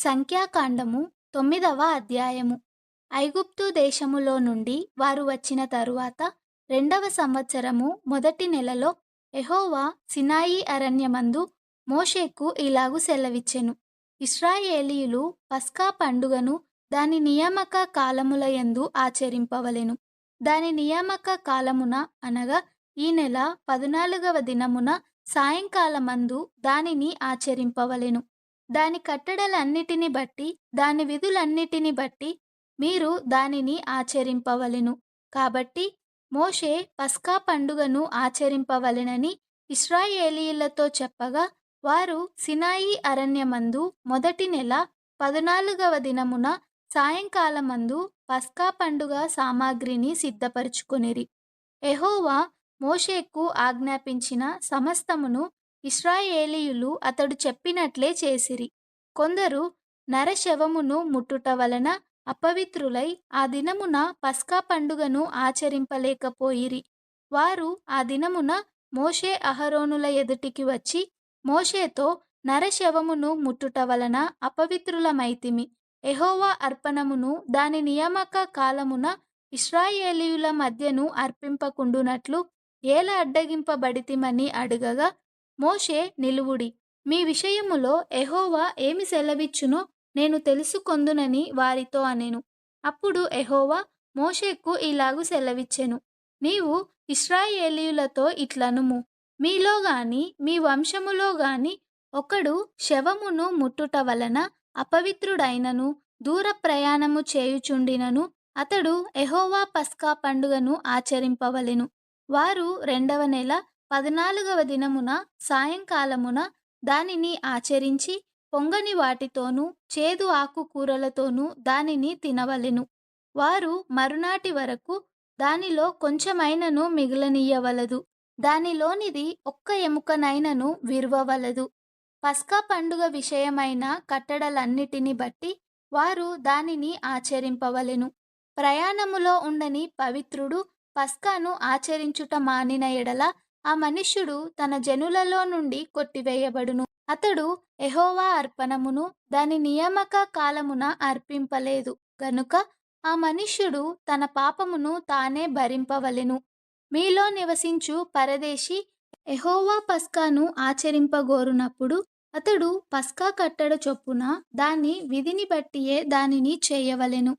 సంఖ్యాకాండము 9వ అధ్యాయము. ఐగుప్తు దేశములో నుండి వారు వచ్చిన తరువాత 2వ సంవత్సరము మొదటి నెలలో యెహోవా సినాయి అరణ్యమందు మోషేకు ఇలాగు సెలవిచ్చెను. ఇశ్రాయేలీయులు పస్కా పండుగను దాని నియామక కాలములయందు ఆచరింపవలెను. దాని నియామక కాలమున అనగా ఈ నెల 14వ దినమున సాయంకాలమందు దానిని ఆచరింపవలెను. దాని కట్టడలన్నిటిని బట్టి దాని విధులన్నిటిని బట్టి మీరు దానిని ఆచరింపవలెను. కాబట్టి మోషే పస్కా పండుగను ఆచరింపవలెనని ఇశ్రాయేలీయులతో చెప్పగా, వారు సినాయి అరణ్యమందు మొదటి నెల 14వ దినమున సాయంకాలమందు పస్కా పండుగ సామాగ్రిని సిద్ధపరచుకొనిరి. యెహోవా మోషేకు ఆజ్ఞాపించిన సమస్తమును ఇశ్రాయేలీయులు అతడు చెప్పినట్లే చేసిరి. కొందరు నరశవమును ముట్టుట వలన అపవిత్రులై ఆ దినమున పస్కా పండుగను ఆచరింపలేకపోయిరి. వారు ఆ దినమున మోషే అహరోనుల ఎదుటికి వచ్చి, మోషేతో నరశవమును ముట్టుట వలన అపవిత్రులమైతిమి. యెహోవా అర్పణమును దాని నియామక కాలమున ఇశ్రాయేలీయుల మధ్యను అర్పింపకుండునట్లు ఏల అడ్డగింపబడితిమని అడుగగా, మోషే నిలువుడి, మీ విషయములో యెహోవా ఏమి సెలవిచ్చునో నేను తెలుసుకొందునని వారితో అనెను. అప్పుడు యెహోవా మోషేకు ఇలాగు సెలవిచ్చెను. నీవు ఇశ్రాయేలీయులతో ఇట్లనుము, మీలో గాని మీ వంశములో గాని ఒకడు శవమును ముట్టుట వలన అపవిత్రుడైనను దూర ప్రయాణము చేయుచుండినను అతడు యెహోవా పస్కా పండుగను ఆచరింపవలెను. వారు 2వ నెల 14వ దినమున సాయంకాలమున దానిని ఆచరించి పొంగని వాటితోనూ చేదు ఆకుకూరలతోనూ దానిని తినవలెను. వారు మరునాటి వరకు దానిలో కొంచెమైనను మిగలనీయవలదు. దానిలోనిది ఒక్క ఎముకనైనను విరువవలదు. పస్కా పండుగ విషయమైన కట్టడలన్నిటిని బట్టి వారు దానిని ఆచరింపవలెను. ప్రయాణములో ఉండని పవిత్రుడు పస్కాను ఆచరించుట మానిన ఎడల ఆ మనుష్యుడు తన జనులలో నుండి కొట్టివేయబడును. అతడు యెహోవా అర్పణమును దాని నియామక కాలమున అర్పింపలేదు గనుక ఆ మనుష్యుడు తన పాపమును తానే భరింపవలెను. మీలో నివసించు పరదేశి యెహోవా పస్కాను ఆచరింపగోరునప్పుడు అతడు పస్కా కట్టడ చొప్పున దాని విధిని బట్టియే దానిని చేయవలెను.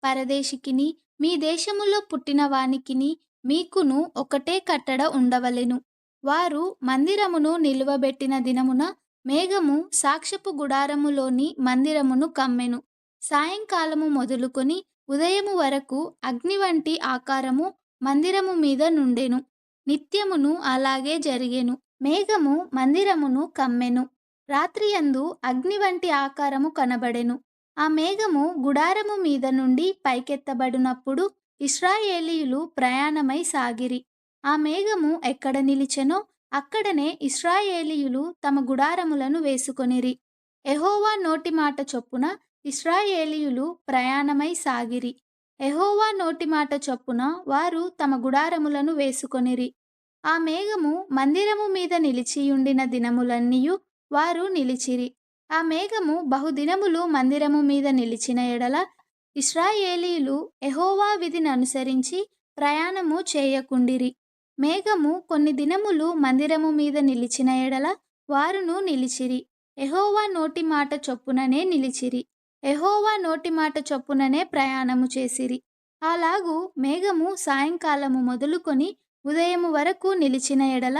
పరదేశికిని మీ దేశములో పుట్టిన వానికిని మీకును ఒకటే కట్టడ ఉండవలెను. వారు మందిరమును నిలువబెట్టిన దినమున మేఘము సాక్ష్యపు గుడారములోని మందిరమును కమ్మెను. సాయంకాలము మొదలుకొని ఉదయము వరకు అగ్ని వంటి ఆకారము మందిరము మీద నుండెను. నిత్యమును అలాగే జరిగెను. మేఘము మందిరమును కమ్మెను. రాత్రియందు అగ్ని వంటి ఆకారము కనబడెను. ఆ మేఘము గుడారము మీద నుండి పైకెత్తబడినప్పుడు ఇశ్రాయేలీయులు ప్రయాణమై సాగిరి. ఆ మేఘము ఎక్కడ నిలిచెనో అక్కడనే ఇశ్రాయేలీయులు తమ గుడారములను వేసుకొనిరి. యెహోవా నోటి మాట చొప్పున ఇశ్రాయేలీయులు ప్రయాణమై సాగిరి. యెహోవా నోటి మాట చొప్పున వారు తమ గుడారములను వేసుకొనిరి. ఆ మేఘము మందిరము మీద నిలిచియుండిన దినములన్నీయు వారు నిలిచిరి. ఆ మేఘము బహుదినములు మందిరము మీద నిలిచిన ఎడల ఇశ్రాయేలీయులు యెహోవా విధిని అనుసరించి ప్రయాణము చేయకుండిరి. మేఘము కొన్ని దినములు మందిరము మీద నిలిచిన ఎడల వారును నిలిచిరి. యెహోవా నోటి మాట చొప్పుననే నిలిచిరి. యెహోవా నోటి మాట చొప్పుననే ప్రయాణము చేసిరి. అలాగు మేఘము సాయంకాలము మొదలుకొని ఉదయము వరకు నిలిచిన ఎడల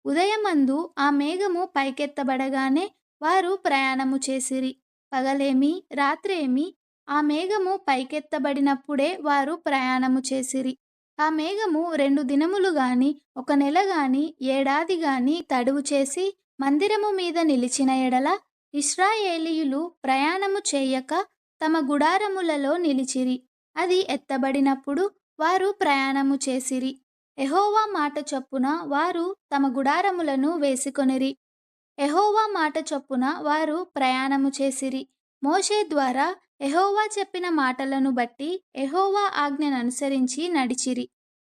ఉదయమందు ఆ మేఘము పైకెత్తబడగానే వారు ప్రయాణము చేసిరి. పగలేమి రాత్రేమి ఆ మేఘము పైకెత్తబడినప్పుడే వారు ప్రయాణము చేసిరి. ఆ మేఘము 2 దినములు గాని 1 నెల గాని ఏడాది గాని తడువు చేసి మందిరము మీద నిలిచిన ఎడల ఇశ్రాయేలీయులు ప్రయాణము చేయక తమ గుడారములలో నిలిచిరి. అది ఎత్తబడినప్పుడు వారు ప్రయాణము చేసిరి. యెహోవా మాట చొప్పున వారు తమ గుడారములను వేసుకొనిరి. యెహోవా మాట చొప్పున వారు ప్రయాణము చేసిరి. మోషే ద్వారా యెహోవా చెప్పిన మాటలను బట్టి యెహోవా ఆజ్ఞననుసరించి నడిచిరి.